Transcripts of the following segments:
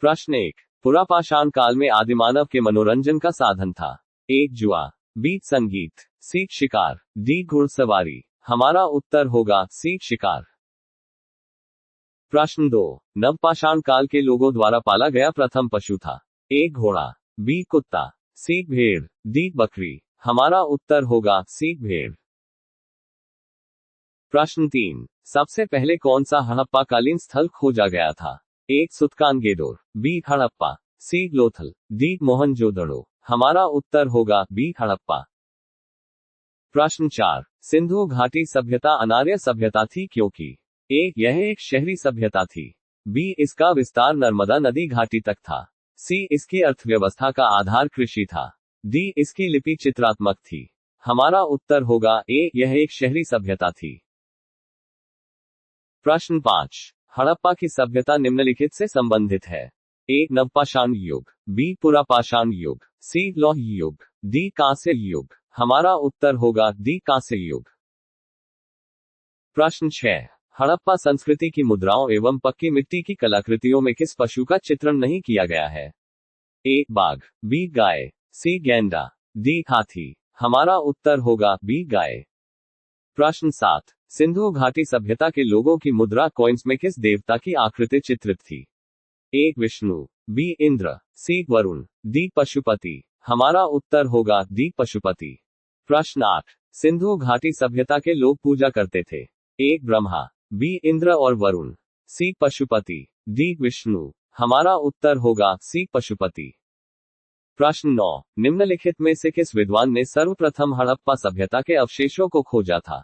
प्रश्न 1, पुरापाषाण काल में आदिमानव के मनोरंजन का साधन था? ए जुआ, बी संगीत, सी शिकार, डी घुड़सवारी। हमारा उत्तर होगा सी शिकार। प्रश्न 2, नवपाषाण काल के लोगों द्वारा पाला गया प्रथम पशु था? ए घोड़ा, बी कुत्ता, सी भेड़, डी बकरी। हमारा उत्तर होगा सी भेड़। प्रश्न 3, सबसे पहले कौन सा हड़प्पाकालीन स्थल खोजा गया था? ए सुतकानगेडोर, बी हड़प्पा, सी लोथल, डी मोहनजोदड़ो। हमारा उत्तर होगा बी हड़प्पा। प्रश्न 4, सिंधु घाटी सभ्यता अनार्य सभ्यता थी क्योंकि? ए यह एक शहरी सभ्यता थी, बी इसका विस्तार नर्मदा नदी घाटी तक था, सी इसकी अर्थव्यवस्था का आधार कृषि था, डी इसकी लिपि चित्रात्मक थी। हमारा उत्तर होगा ए यह एक शहरी सभ्यता थी। प्रश्न 5, हड़प्पा की सभ्यता निम्नलिखित से संबंधित है? ए नवपाषाण युग, बी पुरापाषाण युग, सी लौह युग, डी कांस्य युग। हमारा उत्तर होगा डी कांस्य युग। प्रश्न 6, हड़प्पा संस्कृति की मुद्राओं एवं पक्की मिट्टी की कलाकृतियों में किस पशु का चित्रण नहीं किया गया है? ए बाघ, बी गाय, सी गैंडा, डी हाथी। हमारा उत्तर होगा बी गाय। प्रश्न 7, सिंधु घाटी सभ्यता के लोगों की मुद्रा कॉइन्स में किस देवता की आकृति चित्रित थी? ए विष्णु, बी इंद्र, सी वरुण, डी पशुपति। हमारा उत्तर होगा डी पशुपति। प्रश्न 8, सिंधु घाटी सभ्यता के लोग पूजा करते थे? ए ब्रह्मा, बी इंद्र और वरुण, सी पशुपति, डी विष्णु। हमारा उत्तर होगा सी पशुपति। प्रश्न 9, निम्नलिखित में से किस विद्वान ने सर्वप्रथम हड़प्पा सभ्यता के अवशेषों को खोजा था?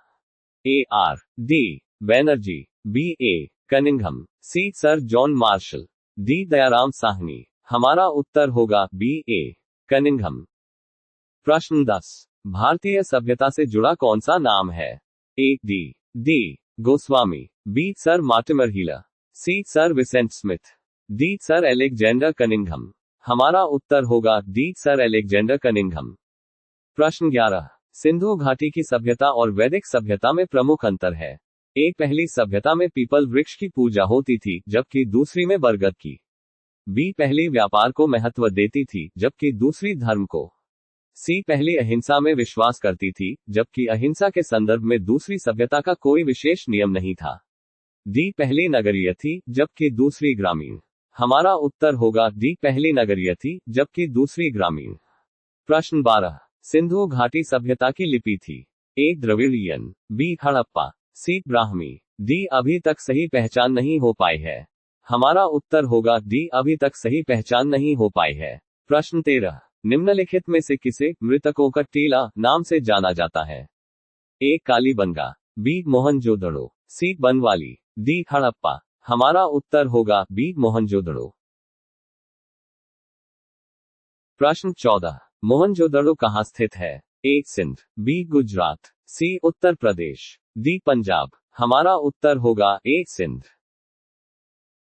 A R D Banerjee, B A Cunningham, C sir John Marshall, D Dayaram Sahni. हमारा उत्तर होगा बी ए कनिंघम। प्रश्न 10, भारतीय सभ्यता से जुड़ा कौन सा नाम है? A D Goswami, B sir Mortimer Wheeler, C sir Vincent Smith, D sir Alexander Cunningham. हमारा उत्तर होगा डी सर एलेक्जेंडर कनिंघम। प्रश्न 11, सिंधु घाटी की सभ्यता और वैदिक सभ्यता में प्रमुख अंतर है? ए पहली सभ्यता में पीपल वृक्ष की पूजा होती थी जबकि दूसरी में बरगद की, बी पहली व्यापार को महत्व देती थी जबकि दूसरी धर्म को, सी पहली अहिंसा में विश्वास करती थी जबकि अहिंसा के संदर्भ में दूसरी सभ्यता का कोई विशेष नियम नहीं था, डी पहली नगरीय थी जबकि दूसरी ग्रामीण। हमारा उत्तर होगा डी पहली नगरीय थी जबकि दूसरी ग्रामीण। प्रश्न 12, सिंधु घाटी सभ्यता की लिपि थी? ए द्रविड़ियन, बी हड़प्पा, सी ब्राह्मी, डी अभी तक सही पहचान नहीं हो पाई है। हमारा उत्तर होगा डी अभी तक सही पहचान नहीं हो पाई है। प्रश्न 13, निम्नलिखित में से किसे मृतकों का टीला नाम से जाना जाता है? ए कालीबंगा, बी मोहनजोदड़ो, सी बनवाली, डी हड़प्पा। हमारा उत्तर होगा बी मोहनजोदड़ो। प्रश्न 14, मोहनजोदड़ो कहाँ स्थित है? ए सिंध, बी गुजरात, सी उत्तर प्रदेश, डी पंजाब। हमारा उत्तर होगा ए सिंध।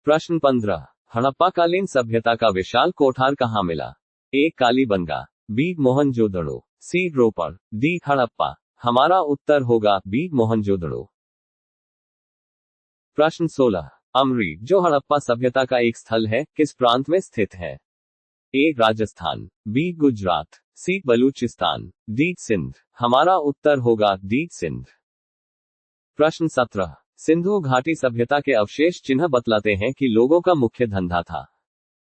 प्रश्न 15, हड़प्पाकालीन सभ्यता का विशाल कोठार कहाँ मिला? ए कालीबंगा, बी मोहनजोदड़ो, सी रोपड़, डी हड़प्पा। हमारा उत्तर होगा बी मोहनजोदड़ो। प्रश्न 16, अमरी जो हड़प्पा सभ्यता का एक स्थल है किस प्रांत में स्थित है? ए राजस्थान, बी गुजरात, सी बलूचिस्तान, डी सिंध। हमारा उत्तर होगा डी सिंध। प्रश्न 17, सिंधु घाटी सभ्यता के अवशेष चिन्ह बतलाते हैं कि लोगों का मुख्य धंधा था?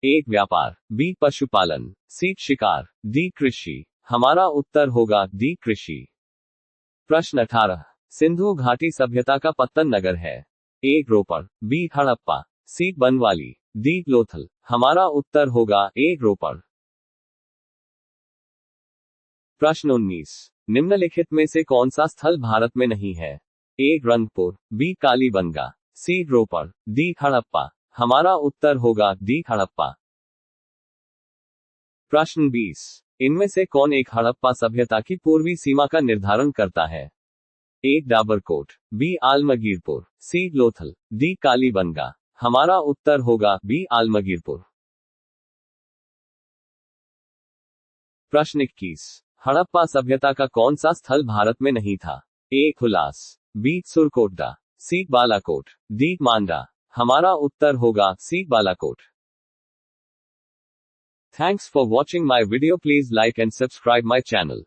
ए व्यापार, बी पशुपालन, सी शिकार, डी कृषि। हमारा उत्तर होगा डी कृषि। प्रश्न 18, सिंधु घाटी सभ्यता का पत्तन नगर है? ए रोपड़, बी हड़प्पा, सी बनवाली, डी लोथल। हमारा उत्तर होगा ए रोपड़। प्रश्न 19, निम्नलिखित में से कौन सा स्थल भारत में नहीं है? ए रंगपुर, बी कालीबंगा, सी रोपड़, डी हड़प्पा। हमारा उत्तर होगा डी हड़प्पा। प्रश्न 20, इनमें से कौन एक हड़प्पा सभ्यता की पूर्वी सीमा का निर्धारण करता है? ए डाबरकोट, बी आलमगीरपुर, सी लोथल, डी कालीबंगा। हमारा उत्तर होगा बी आलमगीरपुर। प्रश्न 21, हड़प्पा सभ्यता का कौन सा स्थल भारत में नहीं था? ए हुलास, बी सुरकोटडा, सी बालाकोट, डी मांडा। हमारा उत्तर होगा सी Balakot. Thanks for watching my video. Please like and subscribe my channel.